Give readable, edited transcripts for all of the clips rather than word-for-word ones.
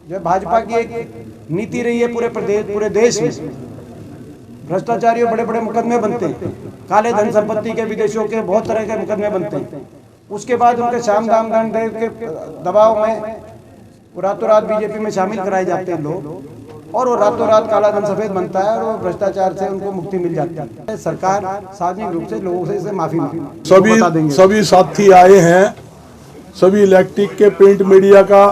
जो भाजपा की एक नीति रही है पूरे देश में, भ्रष्टाचारियों बड़े बड़े मुकदमे बनते हैं, काले धन संपत्ति के, विदेशों के बहुत तरह के मुकदमे बनते हैं। उसके बाद उनके साम दाम दंड के दबाव में वो रातों रात बीजेपी में शामिल कराए जाते हैं लोग, और वो रातों रात काला धन सफेद बनता है और वो भ्रष्टाचार से उनको मुक्ति मिल जाती है। सरकार सार्वजनिक रूप से लोगों से इसे माफी मांगे। सभी साथी आए हैं, सभी इलेक्ट्रिक के, प्रिंट मीडिया का,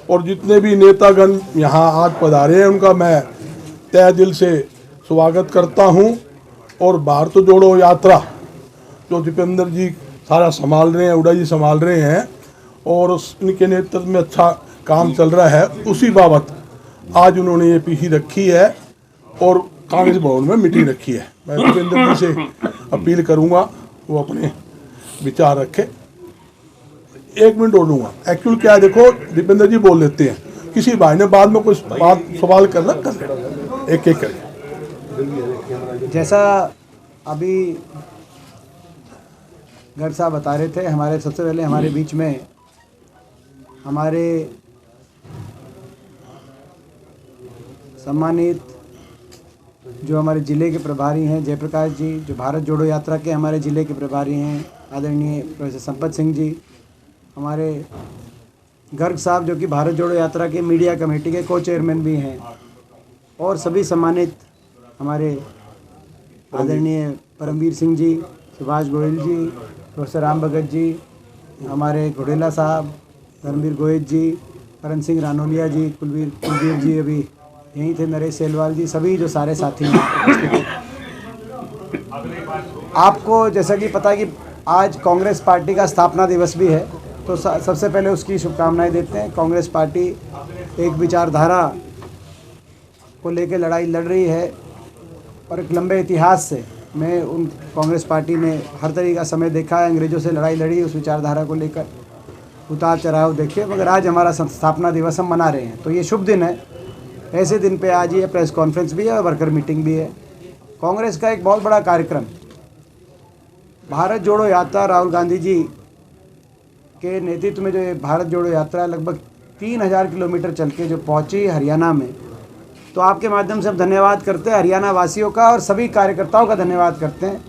और जितने भी नेतागण यहाँ आज पधारे हैं उनका मैं तहे दिल से स्वागत करता हूँ। और भारत जोड़ो यात्रा जो दीपेंद्र जी सारा संभाल रहे हैं, उड़ा जी संभाल रहे हैं, और उनके नेतृत्व में अच्छा काम चल रहा है, उसी बाबत आज उन्होंने ये पीसी रखी है और कांग्रेस भवन में मीटिंग रखी है। मैं दीपेंद्र जी से अपील करूँगा वो अपने विचार रखे। 1 मिनट और लूँगा। एक्चुअल क्या है, देखो दीपेंद्र जी बोल लेते हैं, किसी भाई ने बाद में कुछ बात सवाल करना कर ले, एक एक करके। जैसा अभी गर्ग साहब बता रहे थे, हमारे सबसे पहले हमारे बीच में हमारे सम्मानित जो हमारे ज़िले के प्रभारी हैं जयप्रकाश जी, जो भारत जोड़ो यात्रा के हमारे ज़िले के प्रभारी हैं आदरणीय प्रोफेसर संपत सिंह जी, हमारे गर्ग साहब जो कि भारत जोड़ो यात्रा के मीडिया कमेटी के को चेयरमैन भी हैं, और सभी सम्मानित हमारे आदरणीय परमवीर सिंह जी, सुभाष गोयल जी, प्रोफेसर राम भगत जी, हमारे घोडेला साहब, धर्मवीर गोयल जी, करण सिंह रानोलिया जी, कुलवीर जी अभी यहीं थे, नरेश सेलवाल जी, सभी जो सारे साथी हैं। आपको जैसा कि पता है कि आज कांग्रेस पार्टी का स्थापना दिवस भी है, तो सबसे पहले उसकी शुभकामनाएं देते हैं। कांग्रेस पार्टी एक विचारधारा को लेकर लड़ाई लड़ रही है, और एक लंबे इतिहास से मैं उन कांग्रेस पार्टी ने हर तरीके का समय देखा है, अंग्रेज़ों से लड़ाई लड़ी, उस विचारधारा को लेकर उतार चढ़ाव देखे, मगर आज हमारा स्थापना दिवस हम मना रहे हैं, तो ये शुभ दिन है। ऐसे दिन पे आज ये प्रेस कॉन्फ्रेंस भी है और वर्कर मीटिंग भी है। कांग्रेस का एक बहुत बड़ा कार्यक्रम भारत जोड़ो यात्रा, राहुल गांधी जी के नेतृत्व में जो ये भारत जोड़ो यात्रा लगभग 3000 किलोमीटर चल के जो पहुँची हरियाणा में, तो आपके माध्यम से हम धन्यवाद करते हैं हरियाणा वासियों का, और सभी कार्यकर्ताओं का धन्यवाद करते हैं।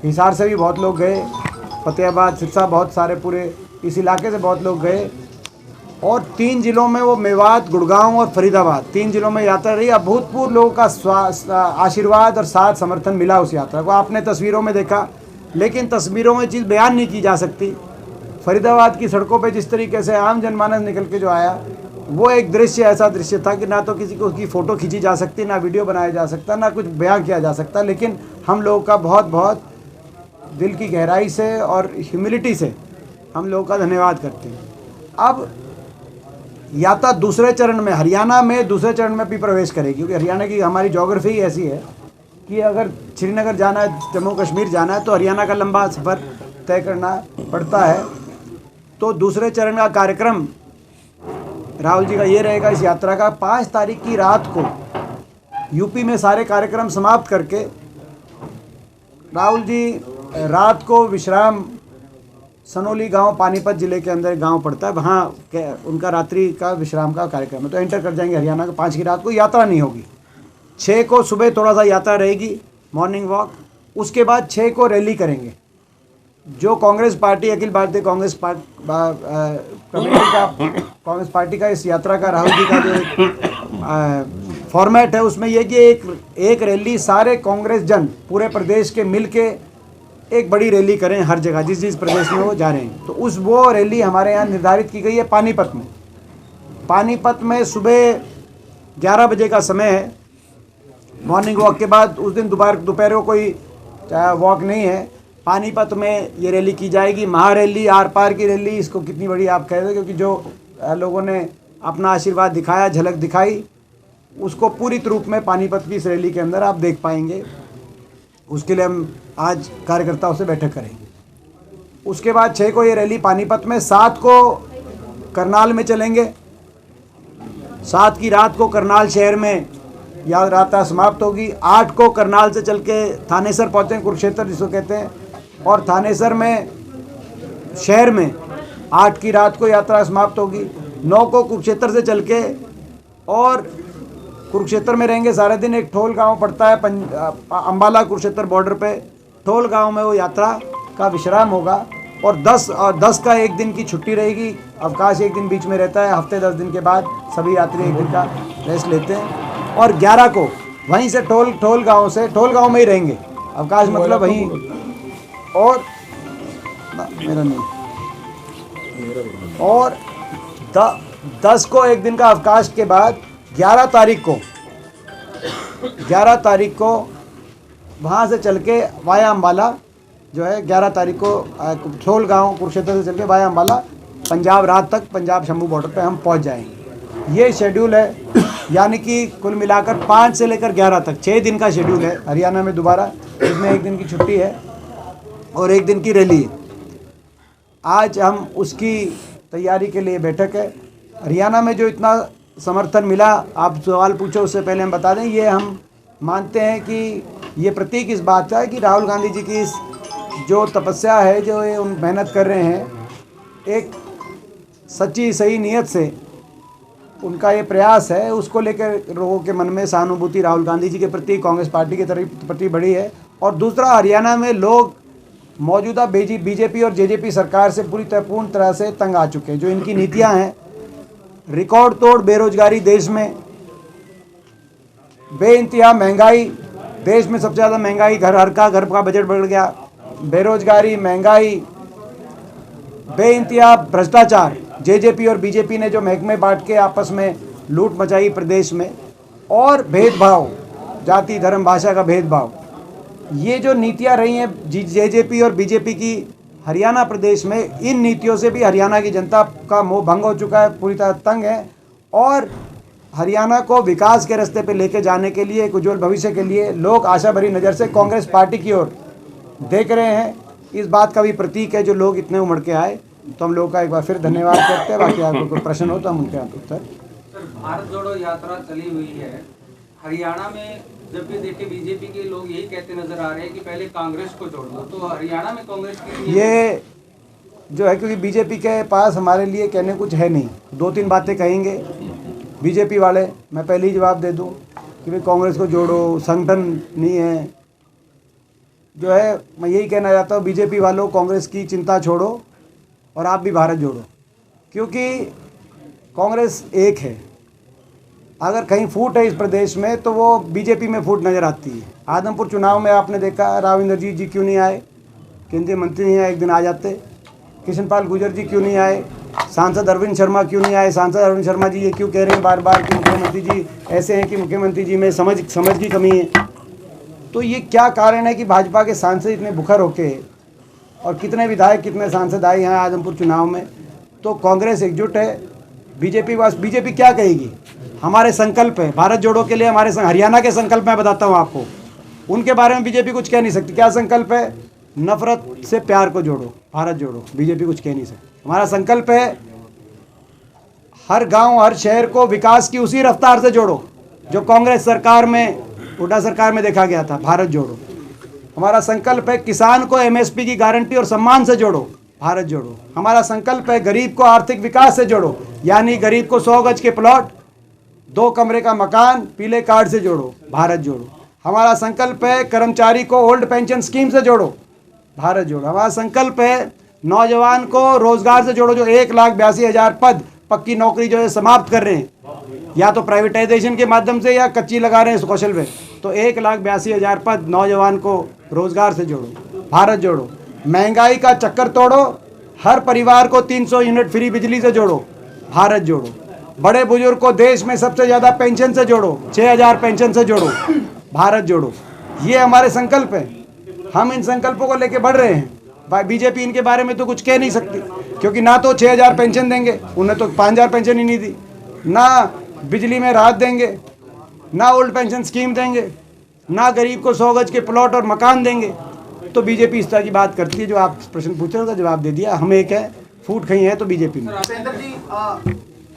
हिसार से भी बहुत लोग गए, फतेहाबाद, सिरसा, बहुत सारे पूरे इस इलाके से बहुत लोग गए, और 3 जिलों में वो मेवात, गुड़गांव और फरीदाबाद 3 जिलों में यात्रा रही। अभूतपूर्व लोगों का आशीर्वाद और साथ समर्थन मिला उस यात्रा को। आपने तस्वीरों में देखा, लेकिन तस्वीरों में चीज़ बयान नहीं की जा सकती। फरीदाबाद की सड़कों पे जिस तरीके से आम जनमानस निकल के जो आया, वो एक दृश्य, ऐसा दृश्य था कि ना तो किसी को उसकी फ़ोटो खींची जा सकती, ना वीडियो बनाया जा सकता, ना कुछ बयान किया जा सकता। लेकिन हम लोगों का बहुत बहुत दिल की गहराई से और ह्यूमिलिटी से हम लोगों का धन्यवाद करते हैं। अब यात्रा दूसरे चरण में, हरियाणा में दूसरे चरण में भी प्रवेश करेगी, क्योंकि हरियाणा की हमारी ज्योग्राफी ऐसी है कि अगर श्रीनगर जाना है, जम्मू कश्मीर जाना है, तो हरियाणा का लंबा सफ़र तय करना पड़ता है। तो दूसरे चरण का कार्यक्रम राहुल जी का ये रहेगा, इस यात्रा का 5 तारीख की रात को यूपी में सारे कार्यक्रम समाप्त करके राहुल जी रात को विश्राम, सनोली गांव पानीपत जिले के अंदर गांव पड़ता है, वहाँ उनका रात्रि का विश्राम का कार्यक्रम है, तो एंटर कर जाएंगे हरियाणा को। 5 की रात को यात्रा नहीं होगी। 6 को सुबह थोड़ा सा यात्रा रहेगी, मॉर्निंग वॉक, उसके बाद 6 को रैली करेंगे। जो कांग्रेस पार्टी, अखिल भारतीय कांग्रेस पार्टी का इस यात्रा का, राहुल जी का जो फॉर्मेट है, उसमें यह कि एक रैली सारे कांग्रेस जन पूरे प्रदेश के मिल के एक बड़ी रैली करें हर जगह, जिस प्रदेश में वो जा रहे हैं। तो वो रैली हमारे यहाँ निर्धारित की गई है पानीपत में। पानीपत में सुबह 11 बजे का समय है, मॉर्निंग वॉक के बाद। उस दिन दोपहर को कोई वॉक नहीं है। पानीपत में ये रैली की जाएगी, महारैली, आर पार की रैली, इसको कितनी बड़ी आप कह दो, क्योंकि जो लोगों ने अपना आशीर्वाद दिखाया, झलक दिखाई, उसको पूरी रूप में पानीपत की इस रैली के अंदर आप देख पाएंगे। उसके लिए हम आज कार्यकर्ताओं से बैठक करेंगे। उसके बाद 6 को ये रैली पानीपत में, 7 को करनाल में चलेंगे। 7 की रात को करनाल शहर में यात्रा समाप्त होगी। 8 को करनाल से चल के थानेसर पहुँचेंगे, कुरुक्षेत्र जिसको कहते हैं, और थानेसर में शहर में 8 की रात को यात्रा समाप्त होगी। 9 को कुरुक्षेत्र से चल के और कुरुक्षेत्र में रहेंगे सारे दिन। एक ठोल गांव पड़ता है अंबाला कुरुक्षेत्र बॉर्डर पे, ठोल गांव में वो यात्रा का विश्राम होगा। और 10 का एक दिन की छुट्टी रहेगी, अवकाश एक दिन बीच में रहता है। हफ्ते 10 दिन के बाद सभी यात्री एक दिन का रेस्ट लेते हैं। और 11 को वहीं से ठोल गांव में ही रहेंगे, अवकाश मतलब वहीं। और मेरा नहीं, और 10 को एक दिन का अवकाश के बाद 11 तारीख को वहाँ से चल के वाया अम्बाला जो है, 11 तारीख को ठोल गांव कुरुक्षेत्र से चल के वाया अम्बाला पंजाब रात तक पंजाब शंभू बॉर्डर पे हम पहुँच जाएंगे। ये शेड्यूल है, यानी कि कुल मिलाकर 5 से लेकर 11 तक 6 दिन का शेड्यूल है हरियाणा में दोबारा, इसमें एक दिन की छुट्टी है और एक दिन की रैली है। आज हम उसकी तैयारी के लिए बैठक है। हरियाणा में जो इतना समर्थन मिला, आप सवाल पूछो उससे पहले हम बता दें, ये हम मानते हैं कि ये प्रतीक इस बात का है कि राहुल गांधी जी की इस जो तपस्या है, जो ये उन मेहनत कर रहे हैं, एक सच्ची सही नीयत से उनका ये प्रयास है, उसको लेकर लोगों के मन में सहानुभूति राहुल गांधी जी के प्रति, कांग्रेस पार्टी के प्रति बढ़ी है। और दूसरा, हरियाणा में लोग मौजूदा बीजेपी और जेजेपी सरकार से पूर्ण तरह से तंग आ चुके हैं। जो इनकी नीतियां हैं, रिकॉर्ड तोड़ बेरोजगारी देश में, बेइंतहा महंगाई, देश में सबसे ज़्यादा महंगाई, घर का बजट बढ़ गया, बेरोजगारी, महंगाई, बेइंतहा भ्रष्टाचार, जेजेपी और बीजेपी ने जो महकमे बांट के आपस में लूट मचाई प्रदेश में, और भेदभाव, जाति धर्म भाषा का भेदभाव, ये जो नीतियां रही हैं जेजेपी और बीजेपी की हरियाणा प्रदेश में, इन नीतियों से भी हरियाणा की जनता का मोह भंग हो चुका है, पूरी तरह तंग है। और हरियाणा को विकास के रास्ते पे लेके जाने के लिए, एक उज्जवल भविष्य के लिए लोग आशा भरी नज़र से कांग्रेस पार्टी की ओर देख रहे हैं। इस बात का भी प्रतीक है जो लोग इतने उमड़ के आए। तो हम लोग का एक बार फिर धन्यवाद करते हैं। बाकी आपको कोई प्रश्न हो तो हम उनके उत्तर। सर, भारत जोड़ो यात्रा चली हुई है हरियाणा में, जब भी देखे बीजेपी के लोग यही कहते नजर आ रहे हैं कि पहले कांग्रेस को जोड़ दो, तो हरियाणा में कांग्रेस की ये जो है, क्योंकि बीजेपी के पास हमारे लिए कहने कुछ है नहीं, 2-3 बातें कहेंगे बीजेपी वाले। मैं पहले ही जवाब दे दूं कि भाई कांग्रेस को जोड़ो, संगठन नहीं है। जो है, मैं यही कहना चाहता हूँ, बीजेपी वालों, कांग्रेस की चिंता छोड़ो और आप भी भारत जोड़ो, क्योंकि कांग्रेस एक है। अगर कहीं फूट है इस प्रदेश में तो वो बीजेपी में फूट नज़र आती है। आदमपुर चुनाव में आपने देखा, राव इंद्रजीत जी क्यों नहीं आए, केंद्रीय मंत्री नहीं आए, एक दिन आ जाते। कृष्णपाल गुर्जर जी क्यों नहीं आए, सांसद अरविंद शर्मा क्यों नहीं आए। सांसद अरविंद शर्मा जी ये क्यों कह रहे हैं बार बार कि मुख्यमंत्री जी ऐसे हैं कि मुख्यमंत्री जी में समझ की कमी है। तो ये क्या कारण है कि भाजपा के सांसद इतने बुखर होके, और कितने विधायक कितने सांसद आए यहाँ आदमपुर चुनाव में। तो कांग्रेस एकजुट है। बीजेपी क्या कहेगी, हमारे संकल्प है भारत जोड़ो के लिए, हमारे हरियाणा के संकल्प मैं बताता हूँ आपको, उनके बारे में बीजेपी कुछ कह नहीं सकती। क्या संकल्प है, नफरत से प्यार को जोड़ो, भारत जोड़ो। बीजेपी कुछ कह नहीं सकती। हमारा संकल्प है हर गांव हर शहर को विकास की उसी रफ्तार से जोड़ो जो कांग्रेस सरकार में, हुड्डा सरकार में देखा गया था, भारत जोड़ो। हमारा संकल्प है किसान को एमएसपी की गारंटी और सम्मान से जोड़ो, भारत जोड़ो। हमारा संकल्प है गरीब को आर्थिक विकास से जोड़ो, यानी गरीब को 100 गज के प्लॉट, 2 कमरे का मकान पीले कार्ड से जोड़ो, भारत जोड़ो। हमारा संकल्प है कर्मचारी को ओल्ड पेंशन स्कीम से जोड़ो, भारत जोड़ो। हमारा संकल्प है नौजवान को रोजगार से जोड़ो, जो 1,82,000 पद पक्की नौकरी जो है समाप्त कर रहे हैं, या तो प्राइवेटाइजेशन के माध्यम से या कच्ची लगा रहे हैं कौशल में। तो 1,82,000 पद नौजवान को रोजगार से जोड़ो, भारत जोड़ो। महंगाई का चक्कर तोड़ो, हर परिवार को 300 यूनिट फ्री बिजली से जोड़ो, भारत जोड़ो। बड़े बुजुर्ग को देश में सबसे ज़्यादा पेंशन से जोड़ो, 6,000 पेंशन से जोड़ो, भारत जोड़ो। ये हमारे संकल्प हैं। हम इन संकल्पों को लेके बढ़ रहे हैं। बीजेपी इनके बारे में तो कुछ कह नहीं सकती, क्योंकि ना तो 6,000 पेंशन देंगे, उन्हें तो 5,000 पेंशन ही नहीं दी, ना बिजली में राहत देंगे, ना ओल्ड पेंशन स्कीम देंगे, ना गरीब को 100 गज के प्लॉट और मकान देंगे। तो बीजेपी इस तरह की बात करती है। जो आप प्रश्न पूछ रहे हो, जवाब दे दिया। हम एक है, फूट कहीं है तो बीजेपी में। उपेंद्र जी,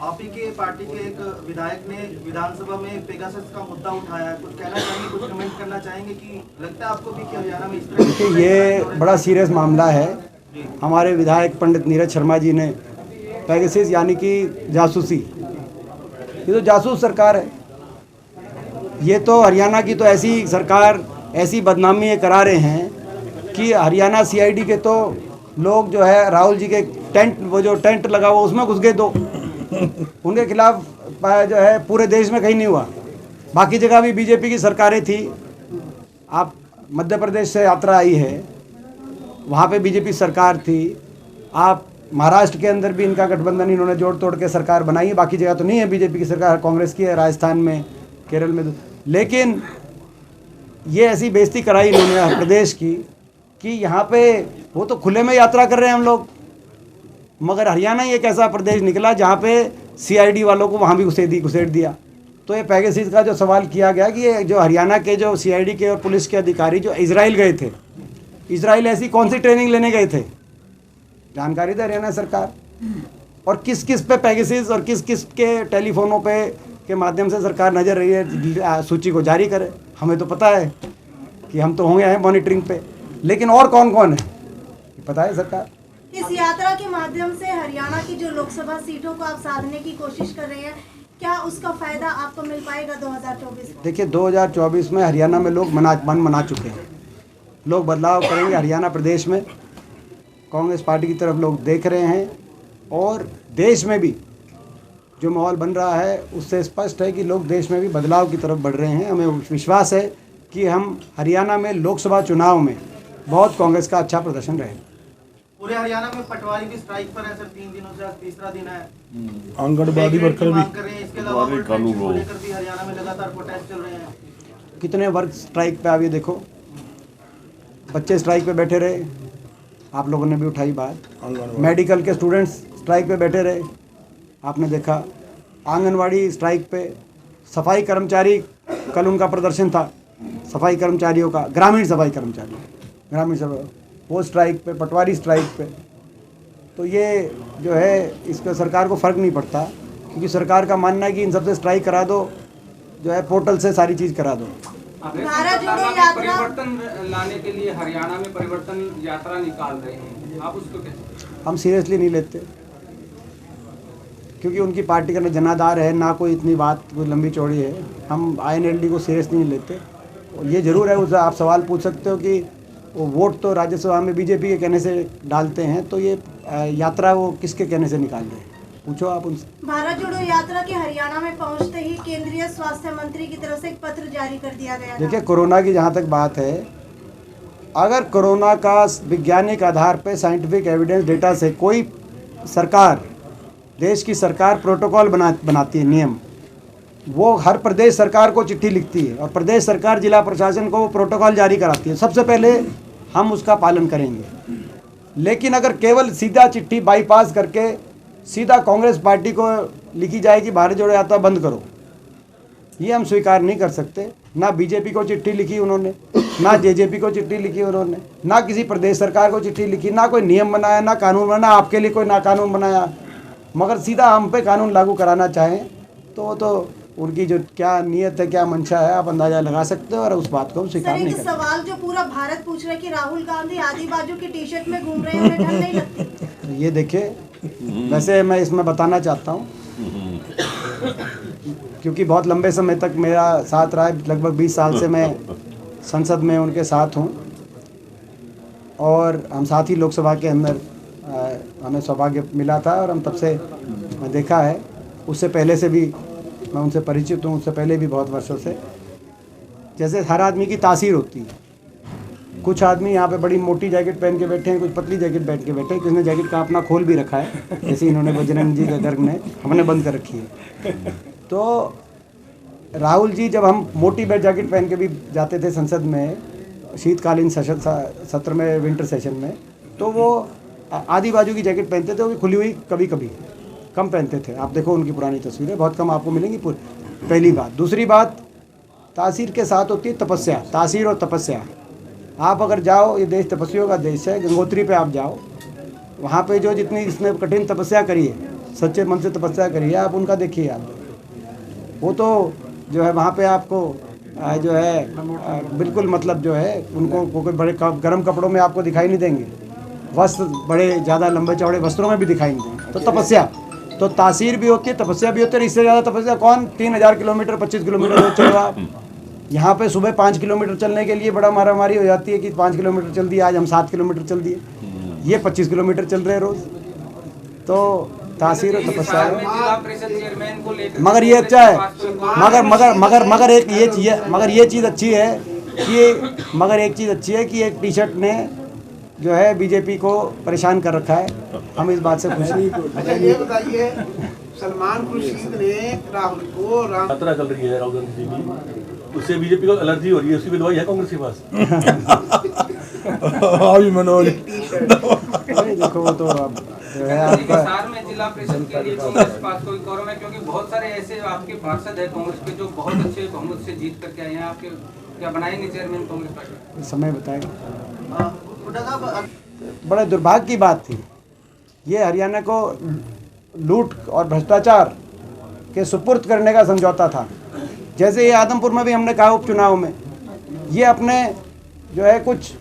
आप ही के पार्टी के एक विधायक ने विधानसभा में पेगासस का मुद्दा उठाया है, कुछ कहना चाहेंगे, कुछ कमेंट करना चाहेंगे कि लगता है आपको भी कि हरियाणा में इस तरह? देखिए, ये बड़ा सीरियस मामला है। हमारे विधायक पंडित नीरज शर्मा जी ने पेगासस यानी कि जासूसी ये तो जासूस सरकार है। ये तो हरियाणा की तो ऐसी सरकार ऐसी बदनामी ये करा रहे हैं कि हरियाणा सीआईडी के तो लोग जो है राहुल जी के टेंट, वो जो टेंट लगा हुआ उसमें घुस गए, तो उनके खिलाफ जो है पूरे देश में कहीं नहीं हुआ। बाकी जगह भी बीजेपी की सरकारें थी। आप मध्य प्रदेश से यात्रा आई है, वहाँ पे बीजेपी सरकार थी। आप महाराष्ट्र के अंदर भी इनका गठबंधन इन्होंने जोड़ तोड़ के सरकार बनाई है। बाकी जगह तो नहीं है बीजेपी की सरकार, कांग्रेस की है, राजस्थान में, केरल में। लेकिन ये ऐसी बेइज्जती कराई इन्होंने प्रदेश की कि यहाँ पे वो तो खुले में यात्रा कर रहे हैं हम लोग, मगर हरियाणा ही एक ऐसा प्रदेश निकला जहाँ पे सीआईडी वालों को वहाँ भी घुसेड़ दिया। तो ये पेगासस का जो सवाल किया गया कि ये जो हरियाणा के जो सीआईडी के और पुलिस के अधिकारी जो इजराइल गए थे, इजराइल ऐसी कौन सी ट्रेनिंग लेने गए थे, जानकारी दे हरियाणा सरकार। और किस किस पे पेगासस और किस किस के टेलीफोनों पे के माध्यम से सरकार नजर रही है, सूची को जारी करे। हमें तो पता है कि हम तो होंगे हैं मॉनिटरिंग पे, लेकिन और कौन कौन है पता है सरकार। इस यात्रा के माध्यम से हरियाणा की जो लोकसभा सीटों को आप साधने की कोशिश कर रहे हैं, क्या उसका फायदा आपको मिल पाएगा 2024 में? देखिए 2024 में हरियाणा में लोग मन मना चुके हैं। लोग बदलाव करेंगे हरियाणा प्रदेश में। कांग्रेस पार्टी की तरफ लोग देख रहे हैं और देश में भी जो माहौल बन रहा है उससे स्पष्ट है कि लोग देश में भी बदलाव की तरफ बढ़ रहे हैं। हमें विश्वास है कि हम हरियाणा में लोकसभा चुनाव में बहुत कांग्रेस का अच्छा प्रदर्शन रहेगा। पूरे हरियाणा में पटवारी भी स्ट्राइक पर है सर, 3 दिनों से आज तीसरा दिन है। आंगनबाड़ी वर्कर भी कर रहे हैं। इसके अलावा ट्रेनिंग को लेकर भी हरियाणा में लगातार प्रोटेस्ट चल रहे हैं। कितने वर्ग स्ट्राइक पे आप ये देखो, बच्चे स्ट्राइक पे बैठे रहे, आप लोगों ने भी उठाई बात। मेडिकल के स्टूडेंट्स स्ट्राइक पे बैठे रहे, आपने देखा। आंगनवाड़ी स्ट्राइक पे, सफाई कर्मचारी कल उनका प्रदर्शन था, सफाई कर्मचारियों का, ग्रामीण सफाई कर्मचारी, ग्रामीण सफाई वो स्ट्राइक पे, पटवारी स्ट्राइक पे। तो ये जो है इसका सरकार को फ़र्क नहीं पड़ता, क्योंकि सरकार का मानना है कि इन सबसे स्ट्राइक करा दो, जो है पोर्टल से सारी चीज़ करा दो। परिवर्तन लाने के लिए हरियाणा में परिवर्तन यात्रा निकाल रहे हैं, आप उसको कैसे? हम सीरियसली नहीं लेते, क्योंकि उनकी पार्टी का ना जनाधार है, ना कोई इतनी बात कोई लंबी चौड़ी है। हम INLD को सीरियस नहीं लेते। और ये ज़रूर है, उससे आप सवाल पूछ सकते हो कि वो वोट तो राज्यसभा में बीजेपी के कहने से डालते हैं, तो ये यात्रा वो किसके कहने से निकाल रहे हैं, पूछो आप उनसे। भारत जोड़ो यात्रा के हरियाणा में पहुंचते ही केंद्रीय स्वास्थ्य मंत्री की तरफ से एक पत्र जारी कर दिया गया। देखिए कोरोना की जहाँ तक बात है, अगर कोरोना का वैज्ञानिक आधार पे साइंटिफिक एविडेंस डेटा से कोई सरकार, देश की सरकार प्रोटोकॉल बनाती है, नियम, वो हर प्रदेश सरकार को चिट्ठी लिखती है और प्रदेश सरकार जिला प्रशासन को वो प्रोटोकॉल जारी कराती है। सबसे पहले हम उसका पालन करेंगे। लेकिन अगर केवल सीधा चिट्ठी बाईपास करके सीधा कांग्रेस पार्टी को लिखी जाए कि भारत जोड़ो यात्रा बंद करो, ये हम स्वीकार नहीं कर सकते। ना बीजेपी को चिट्ठी लिखी उन्होंने, ना जेजेपी को चिट्ठी लिखी उन्होंने, ना किसी प्रदेश सरकार को चिट्ठी लिखी, ना कोई नियम बनाया, ना कानून बनाया, आपके लिए कोई ना कानून बनाया। मगर सीधा हम पे कानून लागू कराना चाहें तो उनकी जो क्या नीयत है, क्या मंशा है, आप अंदाजा लगा सकते हो और उस बात को हम स्वीकार नहीं करते। सवाल जो पूरा भारत पूछ रहा है कि राहुल गांधी आदि बाजू की टी-शर्ट में घूम रहे हैं, उन्हें ठंड नहीं लगती? ये देखिए, वैसे मैं इसमें बताना चाहता हूँ, क्योंकि बहुत लंबे समय तक मेरा साथ रहा है, लगभग 20 साल से मैं संसद में उनके साथ हूँ और हम साथ ही लोकसभा के अंदर हमें सौभाग्य मिला था और हम तब से मैं देखा है, उससे पहले से भी मैं उनसे परिचित हूँ, उससे पहले भी बहुत वर्षों से। जैसे हर आदमी की तासीर होती है, कुछ आदमी यहाँ पे बड़ी मोटी जैकेट पहन के बैठे हैं, कुछ पतली जैकेट पहन के बैठे हैं, किसी ने जैकेट का अपना खोल भी रखा है, जैसे इन्होंने बजरंग जी का गर्ग ने, हमने बंद कर रखी है। तो राहुल जी जब हम मोटी जैकेट पहन के भी जाते थे संसद में शीतकालीन सत्र में, विंटर सेशन में, तो वो आधी बाजू की जैकेट पहनते थे, वो भी खुली हुई, कभी कभी कम पहनते थे। आप देखो उनकी पुरानी तस्वीरें, बहुत कम आपको मिलेंगी। पहली बात। दूसरी बात, तासीर के साथ होती है तपस्या, तासीर और तपस्या। आप अगर जाओ, ये देश तपस्वियों का देश है, गंगोत्री पे आप जाओ, वहाँ पे जो जितनी इसने कठिन तपस्या करी है, सच्चे मन से तपस्या करी है, आप उनका देखिए। आप वो तो जो है वहाँ पे आपको जो है बिल्कुल मतलब जो है उनको कोई बड़े गर्म कपड़ों में आपको दिखाई नहीं देंगे, वस्त्र बड़े ज़्यादा लंबे चौड़े वस्त्रों में भी दिखाई नहीं देंगे। तो तो तासीर भी होती है, तपस्या भी होती है। इससे ज़्यादा तपस्या कौन 3000 किलोमीटर 25 किलोमीटर रोज चलो आप। यहाँ पे सुबह 5 किलोमीटर चलने के लिए बड़ा मारामारी हो जाती है कि 5 किलोमीटर चल दिया, आज हम 7 किलोमीटर चल दिए, ये 25 किलोमीटर चल रहे हैं रोज़। तो तासीर और तपस्या है। जिला परिषद चेयरमैन को लेकर मगर ये अच्छा है, मगर ये चीज़ अच्छी है कि एक टी शर्ट ने जो है बीजेपी को परेशान कर रखा है। हम इस बात से खुश हैं। अच्छा ये बताइए, सलमान खुर्शीद ने राहुल को यात्रा चल रही है राहुल गांधी जी की, उससे बीजेपी को एलर्जी हो रही है, उसकी भी दवाई है कांग्रेस के पास? अभी मनोज देखो वो तो अब जो है आपका हिसार में जिला परिषद के लिए कांग्रेस के पास कोई कौरम है? क्योंकि बहुत सारे ऐसे आपके पार्षद है कांग्रेस के जो बहुत अच्छे बहुमत से जीत करके आए हैं। आपके क्या बनाएंगे चेयरमैन कांग्रेस पार्टी? समय बताएगा। हुड्डा साहब, बड़े दुर्भाग्य की बात थी ये, हरियाणा को लूट और भ्रष्टाचार के सुपुर्द करने का समझौता था। जैसे ये आदमपुर में भी हमने कहा उपचुनाव में, ये अपने जो है कुछ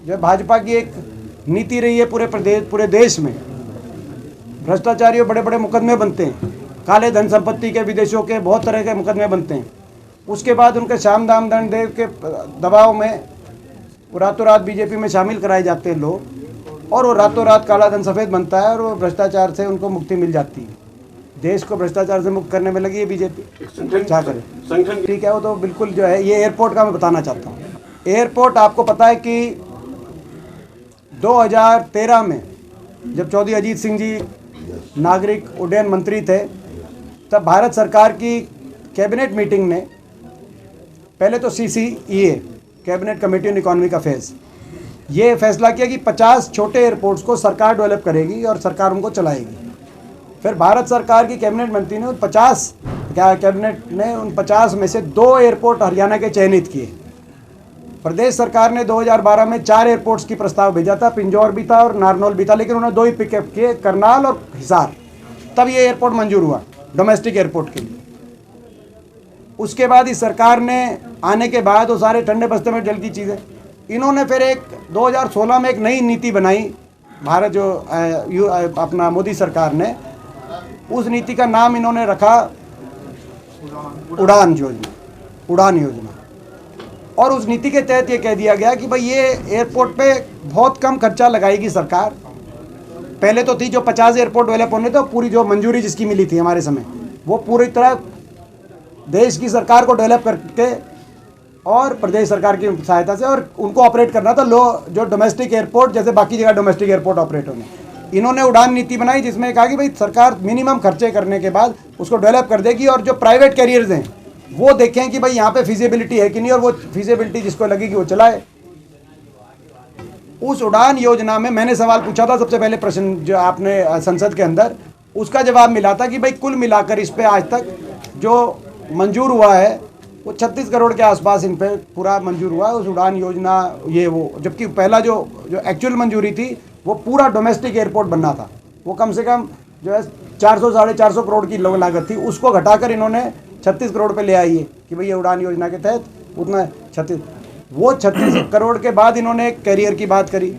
जो भाजपा की एक नीति रही है पूरे देश में, भ्रष्टाचारियों बड़े बड़े मुकदमे बनते हैं, काले धन संपत्ति के, विदेशों के बहुत तरह के मुकदमे बनते हैं। उसके बाद उनके साम दाम दंड देव के दबाव में वो रातों रात बीजेपी में शामिल कराए जाते हैं लोग, और वो रातों रात काला धन सफ़ेद बनता है और वो भ्रष्टाचार से उनको मुक्ति मिल जाती है। देश को भ्रष्टाचार से मुक्त करने में लगी है बीजेपी, क्या करे। ठीक है, वो तो बिल्कुल जो है। ये एयरपोर्ट का मैं बताना चाहता हूँ। एयरपोर्ट आपको पता है कि 2013 में जब चौधरी अजीत सिंह जी नागरिक उड्डयन मंत्री थे, तब भारत सरकार की कैबिनेट मीटिंग ने पहले तो CCEA cabinet committee on economic affairs ये फैसला किया कि 50 छोटे एयरपोर्ट्स को सरकार डेवलप करेगी और सरकार उनको चलाएगी। फिर भारत सरकार की कैबिनेट मंत्री ने उन 50 में से 2 एयरपोर्ट हरियाणा के चयनित किए। प्रदेश सरकार ने 2012 में 4 एयरपोर्ट्स की प्रस्ताव भेजा था, पिंजौर भी था और नारनौल भी था, लेकिन उन्होंने 2 ही पिकअप किए, करनाल और हिसार। तब ये एयरपोर्ट मंजूर हुआ डोमेस्टिक एयरपोर्ट के लिए। उसके बाद इस सरकार ने आने के बाद वो सारे ठंडे बस्ते में जल की चीज़ें, इन्होंने फिर 2016 में एक नई नीति बनाई, भारत जो अपना मोदी सरकार ने, उस नीति का नाम इन्होंने रखा उड़ान योजना। और उस नीति के तहत ये कह दिया गया कि भाई ये एयरपोर्ट पे बहुत कम खर्चा लगाएगी सरकार। पहले तो थी जो 50 एयरपोर्ट डेवलप होने थे, पूरी जो मंजूरी जिसकी मिली थी हमारे समय, वो पूरी तरह देश की सरकार को डेवलप करके और प्रदेश सरकार की सहायता से, और उनको ऑपरेट करना था जो डोमेस्टिक एयरपोर्ट जैसे बाकी जगह डोमेस्टिक एयरपोर्ट ऑपरेट होने। इन्होंने उड़ान नीति बनाई जिसमें कहा कि भाई सरकार मिनिमम खर्चे करने के बाद उसको डेवलप कर देगी, और जो प्राइवेट कैरियर्स हैं वो देखें कि भाई यहाँ पे फिजिबिलिटी है कि नहीं, और वो फिजिबिलिटी जिसको लगेगी वो चलाए। उस उड़ान योजना में मैंने सवाल पूछा था, सबसे पहले प्रश्न जो आपने संसद के अंदर, उसका जवाब मिला था कि भाई कुल मिलाकर इस पे आज तक जो मंजूर हुआ है वो 36 करोड़ के आसपास इन पे पूरा मंजूर हुआ है उस उड़ान योजना ये वो। जबकि पहला जो एक्चुअल मंजूरी थी वो पूरा डोमेस्टिक एयरपोर्ट बनना था, वो कम से कम जो है 400-450 करोड़ की लागत थी, उसको घटाकर इन्होंने 36 करोड़ पे ले आई है कि भाई ये उड़ान योजना के तहत उतना 36 करोड़ के बाद इन्होंने एक कैरियर की बात करी।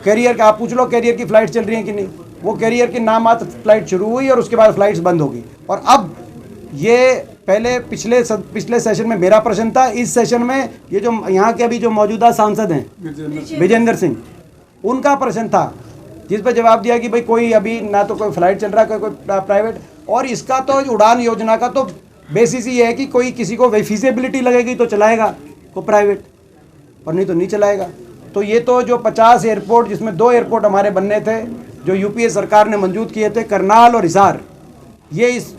कैरियर का आप पूछ लो कैरियर की फ़्लाइट चल रही हैं कि नहीं, वो कैरियर की नाम मात्र फ़्लाइट शुरू हुई और उसके बाद फ़्लाइट्स बंद होगी। और अब ये पहले पिछले सेशन में मेरा प्रश्न था, इस सेशन में ये जो यहाँ के अभी जो मौजूदा सांसद हैं विजेंद्र सिंह, उनका प्रश्न था जिस पर जवाब दिया कि भाई कोई अभी ना तो कोई फ़्लाइट चल रहा है कोई प्राइवेट, और इसका तो उड़ान योजना का तो बेसिस ही है कि कोई किसी को फिजिबिलिटी लगेगी तो चलाएगा को प्राइवेट, और नहीं तो नहीं चलाएगा। तो ये तो जो 50 एयरपोर्ट जिसमें 2 एयरपोर्ट हमारे बनने थे जो यूपीए सरकार ने मंजूर किए थे, करनाल और हिसार, ये इस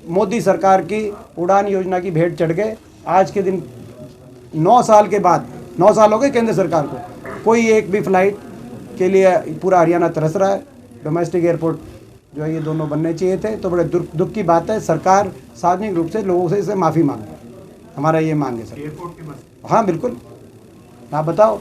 मोदी सरकार की उड़ान योजना की भेंट चढ़ गए। आज के दिन 9 साल के बाद, 9 साल हो गए केंद्र सरकार को, कोई एक भी फ्लाइट के लिए पूरा हरियाणा तरस रहा है। डोमेस्टिक एयरपोर्ट जो है ये दोनों बनने चाहिए थे। तो बड़े दुख की बात है, सरकार सार्वजनिक रूप से लोगों से इसे माफ़ी मांगे, हमारा ये मांग है सर। हाँ बिल्कुल, आप बताओ।